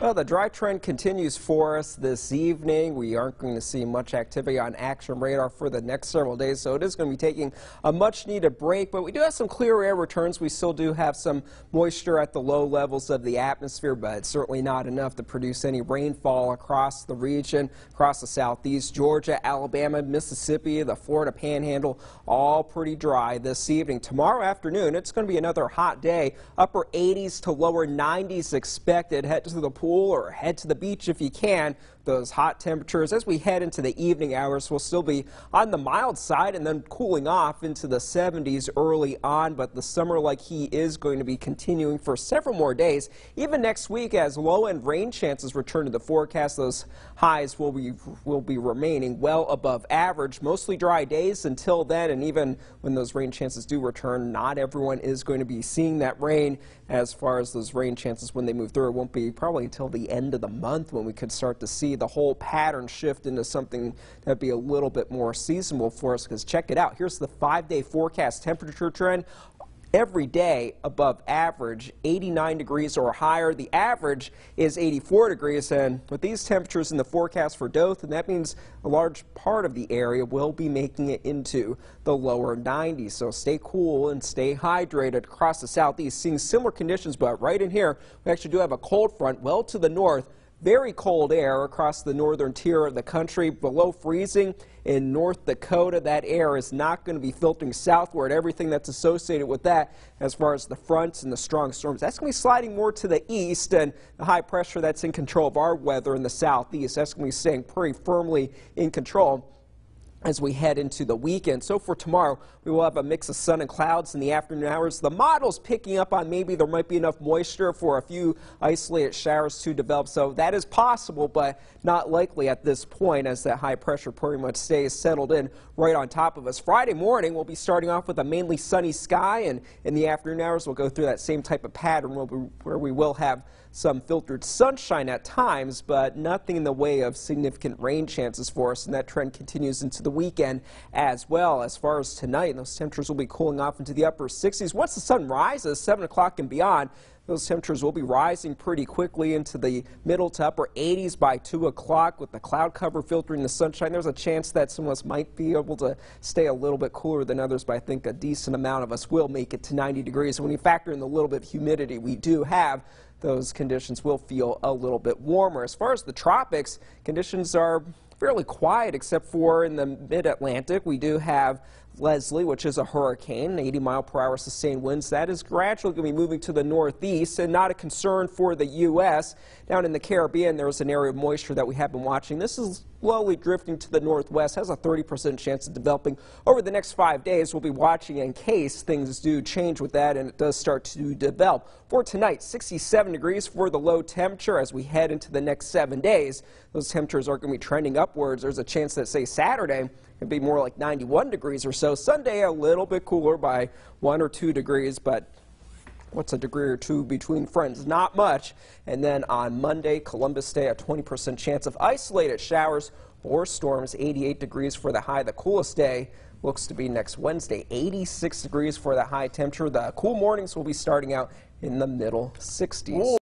Well, the dry trend continues for us this evening. We aren't going to see much activity on action radar for the next several days, so it is going to be taking a much-needed break. But we do have some clear air returns. We still do have some moisture at the low levels of the atmosphere, but it's certainly not enough to produce any rainfall across the region, across the southeast, Georgia, Alabama, Mississippi, the Florida Panhandle, all pretty dry this evening. Tomorrow afternoon, it's going to be another hot day. Upper 80s to lower 90s expected. Head to the pool or head to the beach if you can. Those hot temperatures as we head into the evening hours will still be on the mild side and then cooling off into the 70s early on, but the summer-like heat is going to be continuing for several more days, even next week as low-end rain chances return to the forecast. Those highs will be remaining well above average. Mostly dry days until then, and even when those rain chances do return, not everyone is going to be seeing that rain. As far as those rain chances when they move through, it won't be probably until the end of the month when we could start to see the whole pattern shift into something that'd be a little bit more seasonal for us. Because check it out, here's the 5-day forecast temperature trend. Every day above average, 89 degrees or higher. The average is 84 degrees, and with these temperatures in the forecast for Dothan, that means a large part of the area will be making it into the lower 90s. So stay cool and stay hydrated across the southeast. Seeing similar conditions, but right in here, we actually do have a cold front well to the north. Very cold air across the northern tier of the country, below freezing in North Dakota. That air is not going to be filtering southward. Everything that's associated with that as far as the fronts and the strong storms, that's going to be sliding more to the east, and the high pressure that's in control of our weather in the southeast, that's going to be staying pretty firmly in control as we head into the weekend. So for tomorrow, we will have a mix of sun and clouds in the afternoon hours. The model's picking up on maybe there might be enough moisture for a few isolated showers to develop. So that is possible, but not likely at this point as that high pressure pretty much stays settled in right on top of us. Friday morning, we'll be starting off with a mainly sunny sky, and in the afternoon hours, we'll go through that same type of pattern where we will have some filtered sunshine at times, but nothing in the way of significant rain chances for us, and that trend continues into the weekend as well. As far as tonight, those temperatures will be cooling off into the upper 60s. Once the sun rises, 7 o'clock and beyond, those temperatures will be rising pretty quickly into the middle to upper 80s by 2 o'clock. With the cloud cover filtering the sunshine, there's a chance that some of us might be able to stay a little bit cooler than others, but I think a decent amount of us will make it to 90 degrees. And when you factor in the little bit of humidity we do have, those conditions will feel a little bit warmer. As far as the tropics, conditions are fairly quiet except for in the mid-Atlantic. We do have Leslie, which is a hurricane, 80-mile-per-hour sustained winds. That is gradually going to be moving to the northeast and not a concern for the U.S. Down in the Caribbean, there is an area of moisture that we have been watching. This is slowly drifting to the northwest, has a 30% chance of developing over the next 5 days. We'll be watching in case things do change with that and it does start to develop. For tonight, 67 degrees for the low temperature. As we head into the next 7 days, those temperatures are going to be trending upwards. There's a chance that, say, Saturday could be more like 91 degrees or so. Sunday, a little bit cooler by 1 or 2 degrees, but what's a degree or two between friends? Not much. And then on Monday, Columbus Day, a 20% chance of isolated showers or storms, 88 degrees for the high. The coolest day looks to be next Wednesday, 86 degrees for the high temperature. The cool mornings will be starting out in the middle 60s.